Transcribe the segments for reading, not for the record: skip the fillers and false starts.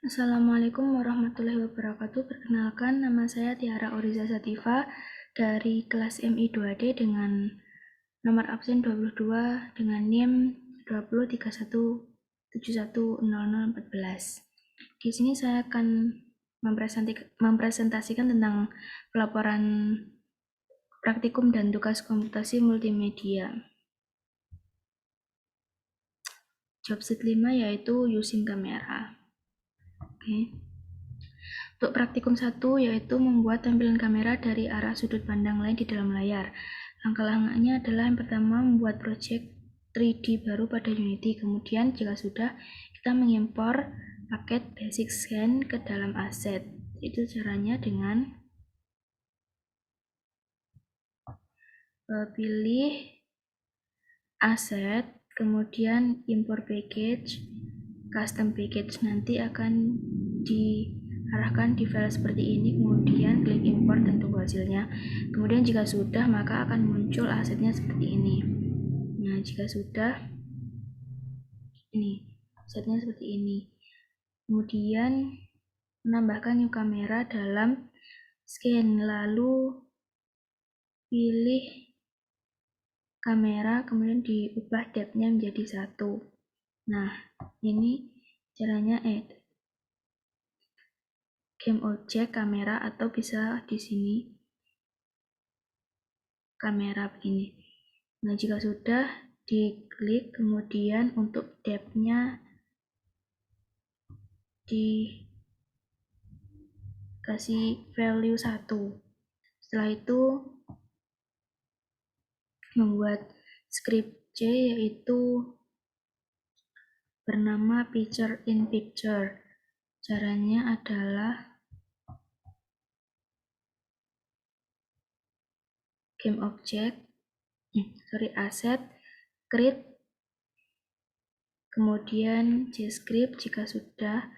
Assalamualaikum warahmatullahi wabarakatuh. Perkenalkan, nama saya Tiara Oriza Sativa dari kelas MI 2D dengan nomor absen 22 dengan NIM 2031710014. Di sini saya akan mempresentasikan tentang pelaporan praktikum dan tugas komputasi multimedia. Job sheet 5 yaitu using kamera. Oke. Untuk praktikum 1 yaitu membuat tampilan kamera dari arah sudut pandang lain di dalam layar. Langkah-langkahnya adalah yang pertama membuat project 3D baru pada Unity. Kemudian jika sudah, kita mengimpor paket basic scan ke dalam aset. Itu caranya dengan pilih aset, kemudian import package, custom package, nanti akan diarahkan di file seperti ini, kemudian klik import dan tunggu hasilnya. Kemudian jika sudah, maka akan muncul asetnya seperti ini. Nah, jika sudah, ini asetnya seperti ini. Kemudian menambahkan new kamera dalam scan, lalu pilih kamera, kemudian diubah depth-nya menjadi 1. Nah, ini caranya add game object kamera, atau bisa di sini kamera begini. Nah, jika sudah, diklik, kemudian untuk depth-nya dikasih value 1. Setelah itu membuat script C, yaitu bernama picture in picture. Caranya adalah game object, asset, create, kemudian JavaScript. Jika sudah,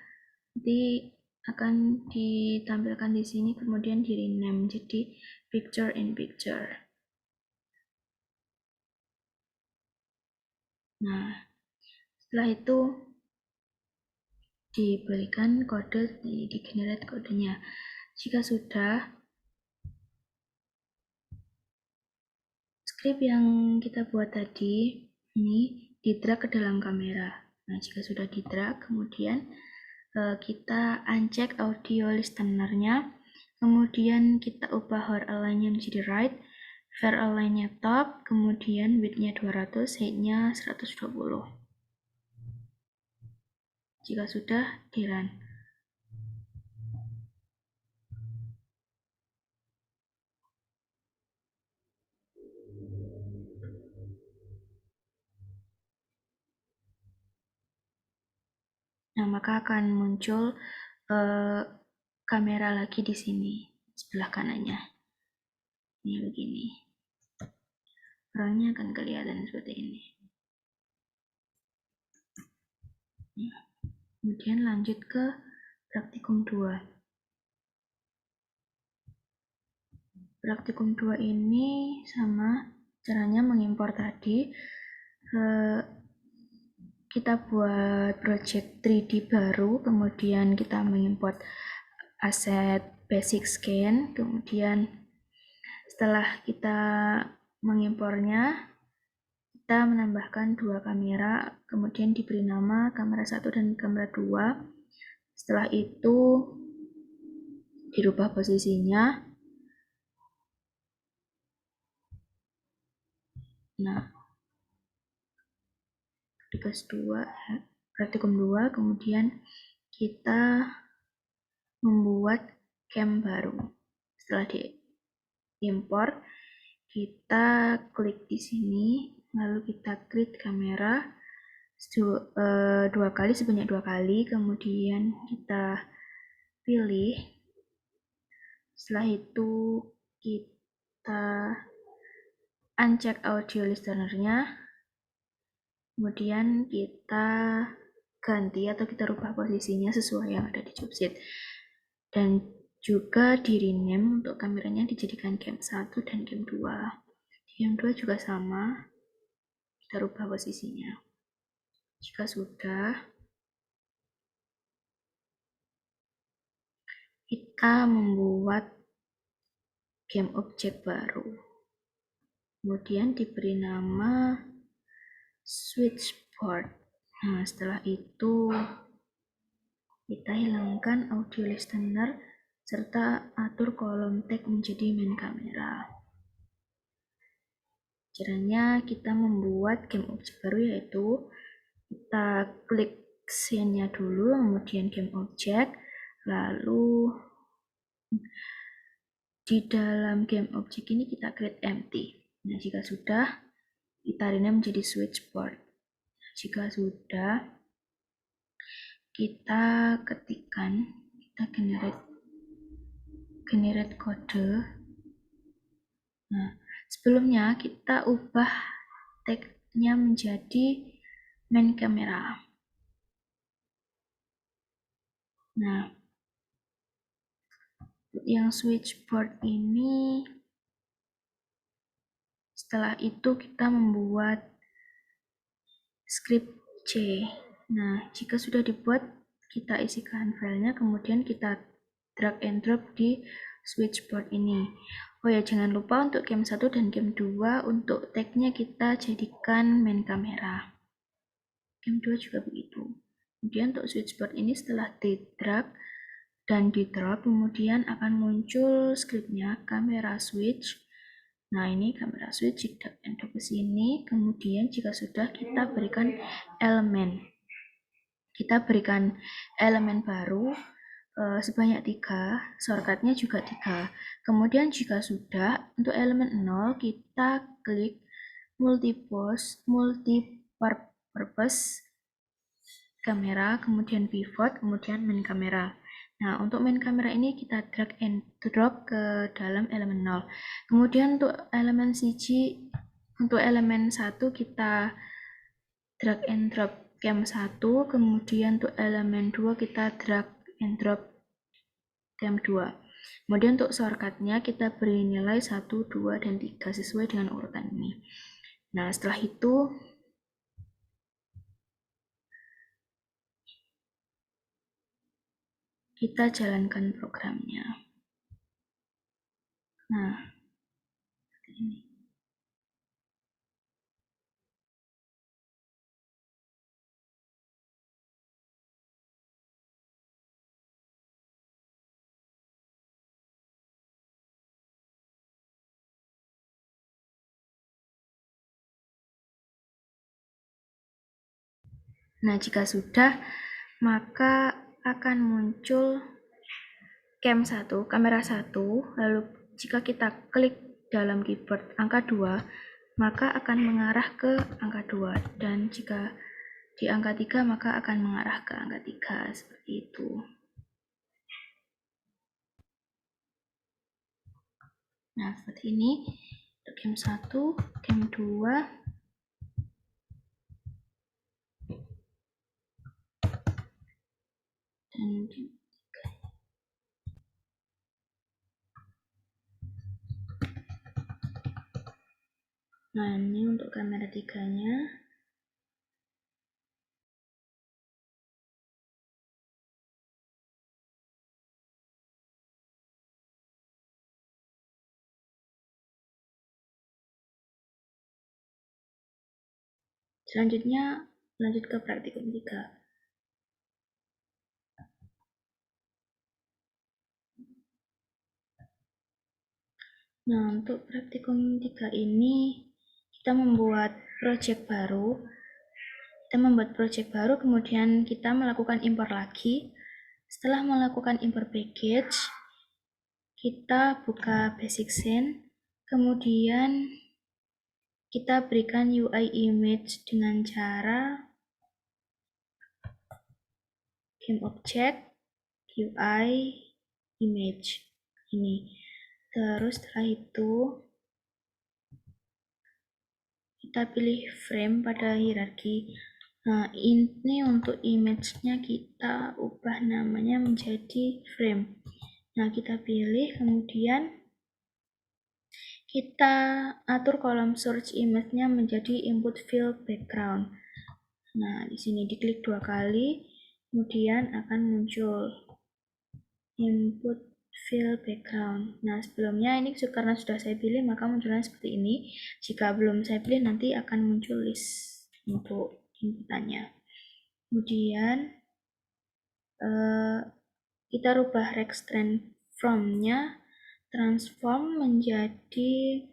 nanti akan ditampilkan di sini, kemudian di rename jadi picture in picture. Nah, setelah itu diberikan kode, di generate kodenya. Jika sudah, script yang kita buat tadi ini di-drag ke dalam kamera. Nah, jika sudah di-drag, kemudian kita uncheck audio listener-nya, kemudian kita ubah hover align-nya menjadi right, fair align-nya top, kemudian width-nya 200, height-nya 120. Jika sudah, di-run. Nah, maka akan muncul kamera lagi di sini, sebelah kanannya. Ini begini. Orangnya akan kelihatan seperti ini. Nah, kemudian lanjut ke praktikum 2. Praktikum 2 ini sama caranya mengimpor tadi. Kita buat project 3D baru, kemudian kita mengimport aset basic scan, kemudian setelah kita mengimpornya, kita menambahkan 2 kamera, kemudian diberi nama kamera 1 dan kamera 2. Setelah itu dirubah posisinya. Nah, praktikum 2, kemudian kita membuat cam baru. Setelah diimpor, kita klik di sini, lalu kita create kamera sebanyak 2 kali, kemudian kita pilih. Setelah itu kita uncheck audio listener-nya, kemudian kita ganti atau kita rubah posisinya sesuai yang ada di job sheet, dan juga di rename untuk kameranya dijadikan cam 1 dan cam 2. Di cam 2 juga sama, kita rubah posisinya. Jika sudah, kita membuat game objek baru. Kemudian diberi nama switchboard. Nah, setelah itu kita hilangkan audio listener serta atur kolom tag menjadi main kamera. Caranya kita membuat game objek baru yaitu kita klik scene-nya dulu, kemudian game objek, lalu di dalam game objek ini kita create empty. Nah, jika sudah, kita rename menjadi switchboard. Jika sudah, kita ketikkan, kita generate kode. Nah, sebelumnya kita ubah tag-nya menjadi main camera. Nah, yang switchboard ini, setelah itu kita membuat script C. Nah, jika sudah dibuat, kita isikan filenya, kemudian kita drag and drop di switchboard ini. Oh ya, jangan lupa untuk game 1 dan game 2, untuk tag-nya kita jadikan main kamera. Game 2 juga begitu. Kemudian untuk switchboard ini setelah di drag dan di drop, kemudian akan muncul scriptnya kamera switch. Nah, ini kamera switch, drag and drop ke sini. Kemudian jika sudah, kita berikan elemen. Kita berikan elemen baru sebanyak 3, shortcutnya juga 3. Kemudian jika sudah, untuk elemen 0 kita klik multi-purpose kamera, kemudian pivot, kemudian main kamera. Nah, untuk main kamera ini kita drag and drop ke dalam elemen 0. Kemudian untuk elemen CG, untuk elemen 1 kita drag and drop cam 1, kemudian untuk elemen 2 kita drag and drop cam 2. Kemudian untuk shortcutnya kita beri nilai 1, 2, dan 3 sesuai dengan urutan ini. Nah, setelah itu kita jalankan programnya. Nah, seperti ini. Nah, jika sudah, maka akan muncul cam 1, kamera 1, lalu jika kita klik dalam keyboard angka 2, maka akan mengarah ke angka 2, dan jika di angka 3, maka akan mengarah ke angka 3, seperti itu. Nah, seperti ini, untuk cam 1, cam 2, dan nah, ini untuk kamera 3-nya. Selanjutnya, lanjut ke praktikum 3. Nah, untuk praktikum 3 ini, kita membuat project baru. Kemudian kita melakukan import lagi. Setelah melakukan import package, kita buka basic scene, kemudian kita berikan UI image dengan cara game object, UI image ini. Terus setelah itu kita pilih frame pada hierarki. Nah, ini untuk image-nya kita ubah namanya menjadi frame. Nah, kita pilih, kemudian kita atur kolom search image-nya menjadi input field background. Nah, di sini diklik 2 kali, kemudian akan muncul input fill background. Nah, sebelumnya ini karena sudah saya pilih maka munculnya seperti ini. Jika belum saya pilih nanti akan muncul list untuk inputannya. Kemudian kita rubah rect transform-nya, transform menjadi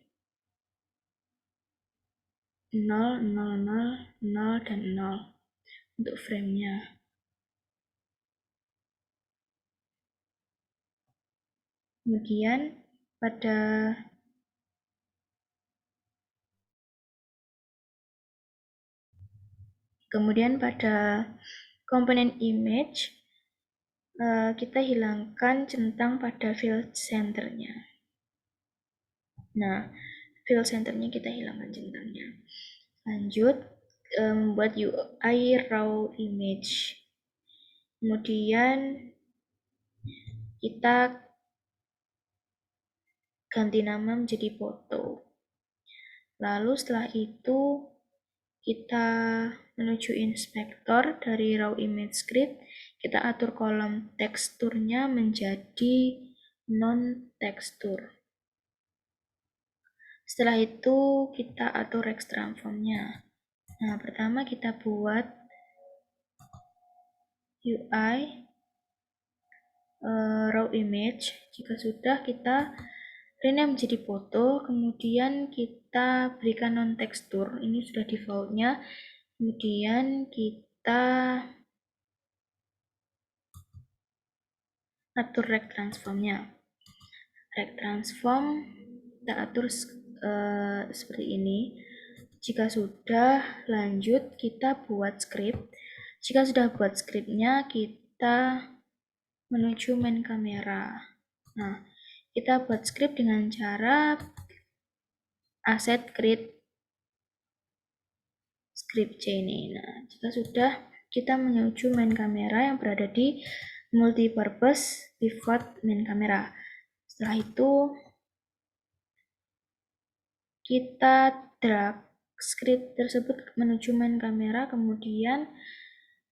0, 0, 0, 0, dan 0 untuk frame-nya. Kemudian pada komponen image kita hilangkan centang pada field center-nya. Nah, field center-nya kita hilangkan centangnya. Lanjut membuat UI raw image. Kemudian kita ganti nama menjadi foto. Lalu setelah itu kita menuju inspektor dari raw image script, kita atur kolom teksturnya menjadi non tekstur. Setelah itu kita atur rect transform-nya. Nah, pertama kita buat UI raw image. Jika sudah, kita rename menjadi foto, kemudian kita berikan non tekstur. Ini sudah defaultnya. Kemudian kita atur rect transform-nya. Rect transform kita atur seperti ini. Jika sudah, lanjut kita buat script. Jika sudah buat scriptnya, kita menuju main kamera. Nah, kita buat script dengan cara asset create script C ini. Nah, jika sudah, kita menuju main kamera yang berada di multipurpose pivot main kamera. Setelah itu, kita drag script tersebut menuju main kamera, kemudian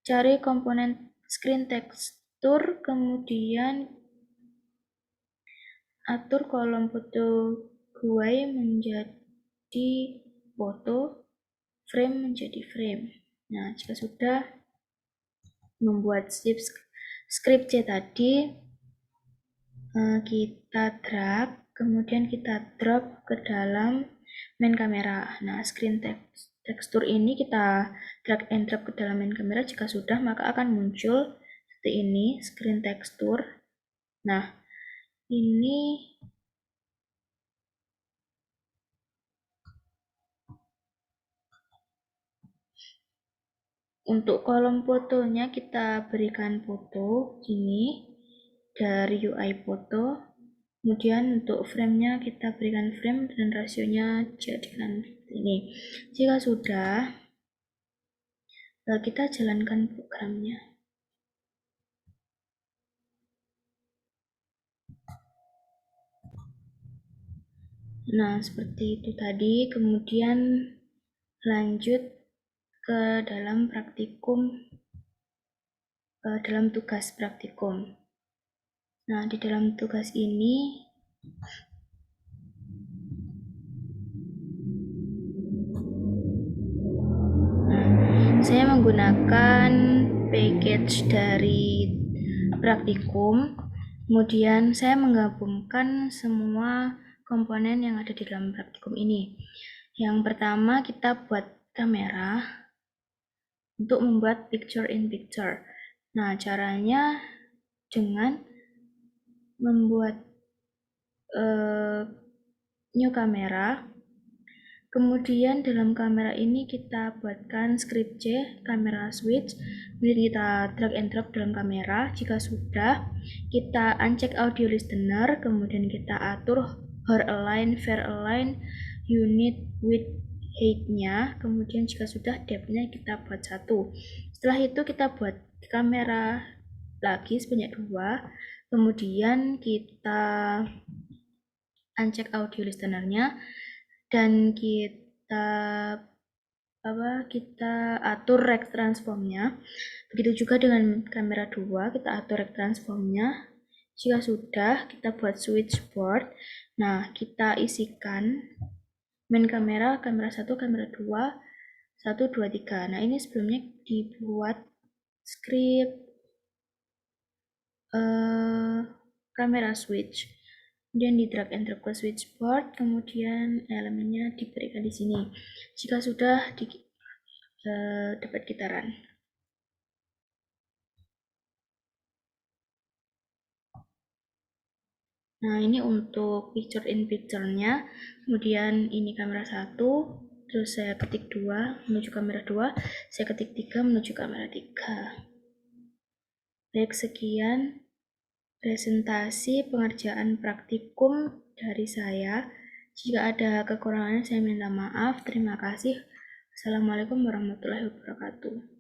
cari komponen screen tekstur, kemudian atur kolom foto GUI menjadi foto, frame menjadi frame. Nah, jika sudah membuat script C tadi, kita drag, kemudian kita drop ke dalam main kamera. Nah, screen tekstur ini kita drag and drop ke dalam main kamera. Jika sudah, maka akan muncul seperti ini, screen tekstur. Nah, ini untuk kolom fotonya kita berikan foto ini dari UI foto. Kemudian untuk frame-nya kita berikan frame dan rasionya jadikan ini. Jika sudah, kita jalankan programnya. Nah, seperti itu tadi. Kemudian lanjut ke dalam praktikum, dalam tugas praktikum. Nah, di dalam tugas ini saya menggunakan package dari praktikum, kemudian saya menggabungkan semua komponen yang ada di dalam praktikum ini. Yang pertama kita buat kamera untuk membuat picture in picture. Nah, caranya dengan membuat new kamera. Kemudian dalam kamera ini kita buatkan script C, kamera switch. Kemudian kita drag and drop dalam kamera. Jika sudah, kita uncheck audio listener. Kemudian kita atur hover align, fair align, unit width height-nya. Kemudian jika sudah, depth-nya kita buat 1. Setelah itu kita buat kamera lagi sebanyak 2. Kemudian kita uncheck audio listener-nya. Dan kita atur rect transform-nya. Begitu juga dengan kamera 2, kita atur rect transform-nya. Jika sudah, kita buat switchboard. Nah, kita isikan main kamera, kamera 1, kamera 2, 1, 2, 3. Nah, ini sebelumnya dibuat script kamera switch. Kemudian di drag and drop ke switchboard, kemudian elemennya diberikan di sini. Jika sudah, dapat gitaran. Nah, ini untuk picture in picture-nya. Kemudian ini kamera 1, terus saya ketik 2 menuju kamera 2, saya ketik 3 menuju kamera 3. Baik, sekian presentasi pengerjaan praktikum dari saya. Jika ada kekurangan, saya minta maaf. Terima kasih. Assalamualaikum warahmatullahi wabarakatuh.